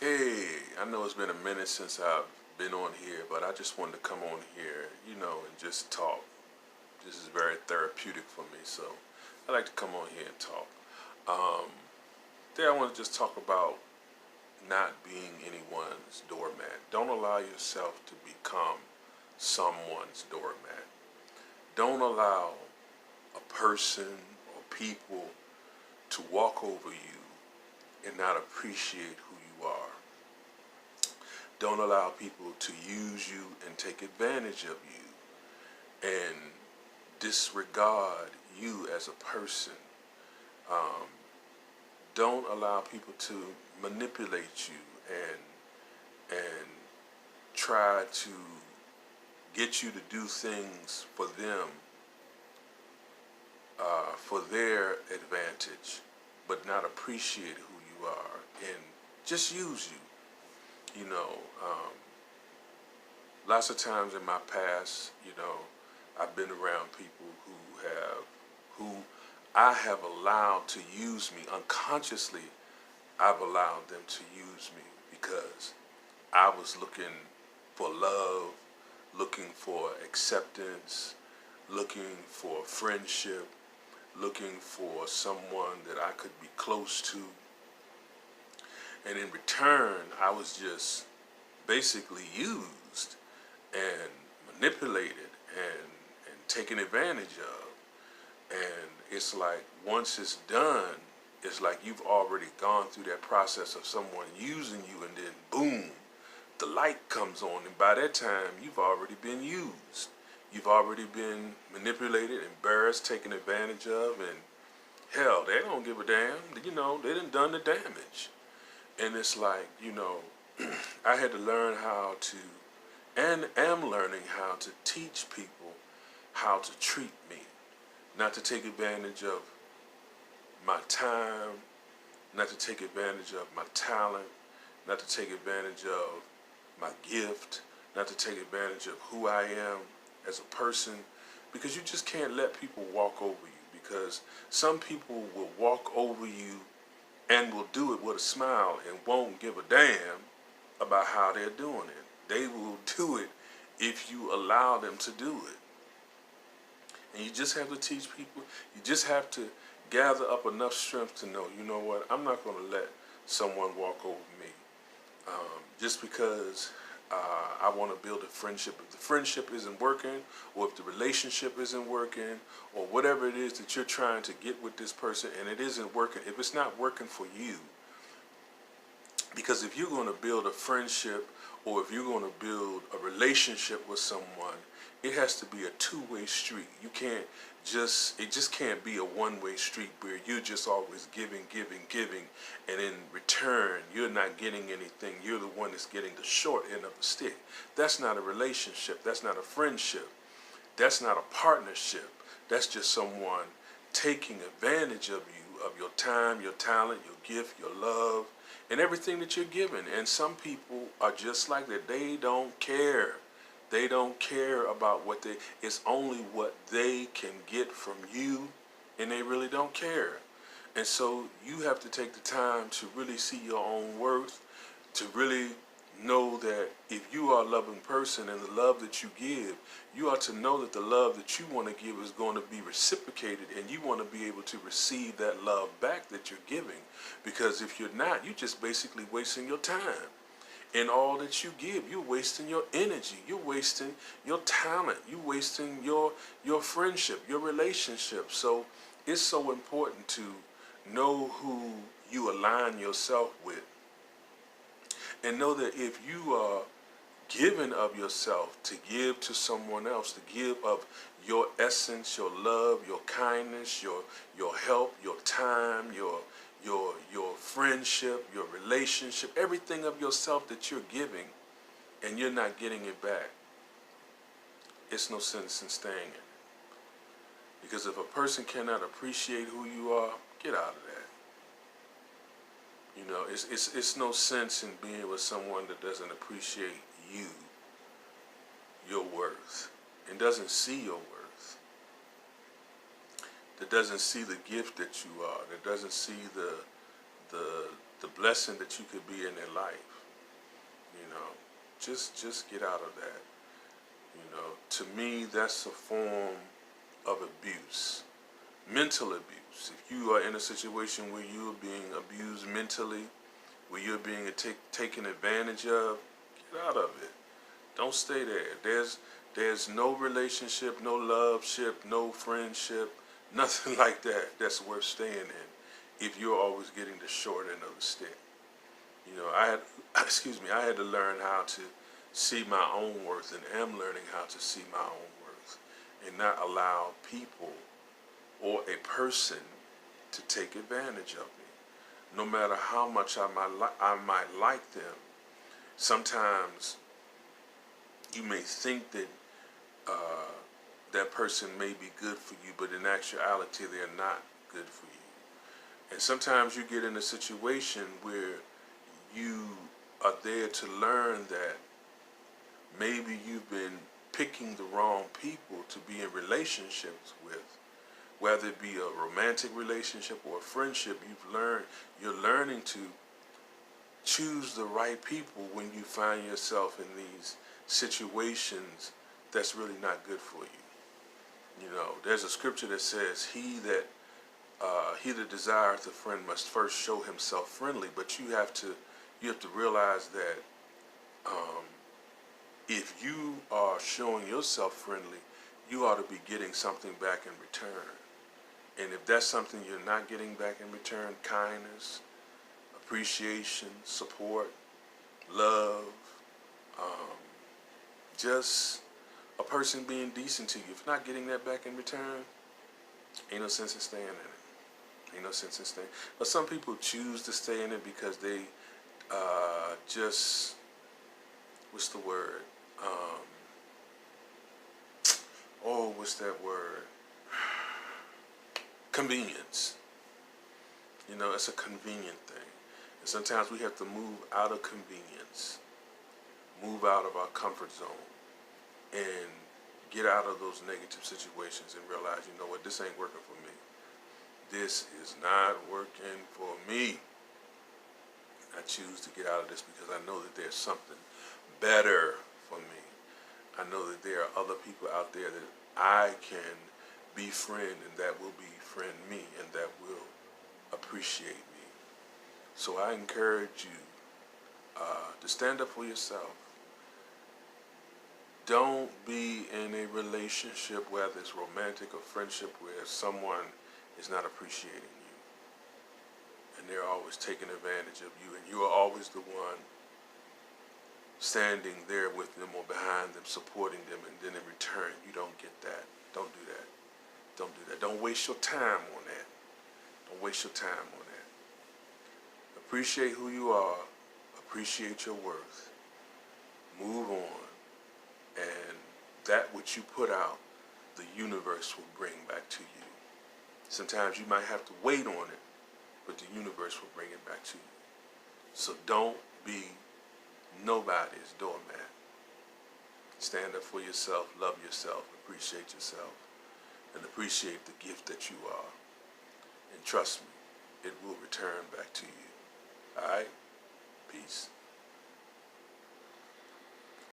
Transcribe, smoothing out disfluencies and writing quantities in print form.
Hey, I know it's been a minute since I've been on here, but I just wanted to come on here, and just talk. This is very therapeutic for me, so I like to come on here and talk. Um, Today I want to just talk about not being anyone's doormat. Don't allow yourself to become someone's doormat. Don't allow a person or people to walk over you and not appreciate who you are. Don't allow people to use you and take advantage of you and disregard you as a person. Um, don't allow people to manipulate you and try to get you to do things for them, for their advantage, but not appreciate who you are and just use you. Lots of times in my past, I've been around people who I have allowed to use me unconsciously. I've allowed them to use me because I was looking for love, looking for acceptance, looking for friendship, looking for someone that I could be close to. And in return, I was just basically used and manipulated and taken advantage of. And it's like once it's done, it's like you've already gone through that process of someone using you, and then boom, the light comes on, and by that time you've already been used. You've already been manipulated, embarrassed, taken advantage of, and hell, they don't give a damn. They done the damage. And it's like, I had to learn how to, and am learning how to teach people how to treat me. Not to take advantage of my time, not to take advantage of my talent, not to take advantage of my gift, not to take advantage of who I am as a person, because you just can't let people walk over you, because some people will walk over you and will do it with a smile and won't give a damn about how they're doing it. They will do it if you allow them to do it. And you just have to teach people, you just have to gather up enough strength to know, you know what, I'm not going to let someone walk over me just because I want to build a friendship. If the friendship isn't working, or if the relationship isn't working, or whatever it is that you're trying to get with this person and it isn't working, if it's not working for you, because if you're going to build a friendship or if you're going to build a relationship with someone, it has to be a two-way street. It just can't be a one-way street where you're just always giving, and in return, you're not getting anything. You're the one that's getting the short end of the stick. That's not a relationship. That's not a friendship. That's not a partnership. That's just someone taking advantage of you, of your time, your talent, your gift, your love, and everything that you're given. And some people are just like that. They don't care. They don't care about it's only what they can get from you, and they really don't care. And so you have to take the time to really see your own worth, to really know that if you are a loving person and the love that you give, you ought to know that the love that you want to give is going to be reciprocated, and you want to be able to receive that love back that you're giving. Because if you're not, you're just basically wasting your time. In all that you give, you're wasting your energy, you're wasting your talent, you're wasting your friendship, your relationship. So it's so important to know who you align yourself with, and know that if you are giving of yourself to give to someone else, to give of your essence, your love, your kindness, your help, your time, your friendship, your relationship, everything of yourself that you're giving, and you're not getting it back, it's no sense in staying in it. Because if a person cannot appreciate who you are, get out of that. It's no sense in being with someone that doesn't appreciate you, your worth, and doesn't see your worth, that doesn't see the gift that you are, that doesn't see the the blessing that you could be in their life. You know, just get out of that. You know, to me, that's a form of abuse, mental abuse. If you are in a situation where you are being abused mentally, where you're being taken advantage of, get out of it. Don't stay there. There's no relationship, no love ship, no friendship, nothing like that that's worth staying in if you're always getting the short end of the stick. You know, I had, I had to learn how to see my own worth, and am learning how to see my own worth, and not allow people or a person to take advantage of me. No matter how much I might like them, sometimes you may think that that person may be good for you, but in actuality, they're not good for you. And sometimes you get in a situation where you are there to learn that maybe you've been picking the wrong people to be in relationships with, whether it be a romantic relationship or a friendship. You're learning to choose the right people when you find yourself in these situations that's really not good for you. You know, there's a scripture that says, he that desireth a friend must first show himself friendly. But you have to realize that if you are showing yourself friendly, you ought to be getting something back in return. And if that's something you're not getting back in return, kindness, appreciation, support, love, just a person being decent to you, if you're not getting that back in return, ain't no sense in staying in it. Ain't no sense in staying. But some people choose to stay in it because they just, what's the word? What's that word? Convenience. You know, it's a convenient thing. And sometimes we have to move out of convenience, move out of our comfort zone, and get out of those negative situations and realize, you know what, this ain't working for me. This is not working for me. I choose to get out of this because I know that there's something better for me. I know that there are other people out there that I can befriend, and that will befriend me, and that will appreciate me. So I encourage you to stand up for yourself. Don't be in a relationship, whether it's romantic or friendship, where someone is not appreciating you, and they're always taking advantage of you, and you are always the one standing there with them or behind them, supporting them, and then in return, you don't get that. Don't do that. Don't do that. Don't waste your time on that. Don't waste your time on that. Appreciate who you are. Appreciate your worth. Move on. And that which you put out, the universe will bring back to you. Sometimes you might have to wait on it, but the universe will bring it back to you. So don't be nobody's doormat. Stand up for yourself, love yourself, appreciate yourself, and appreciate the gift that you are. And trust me, it will return back to you. All right? Peace.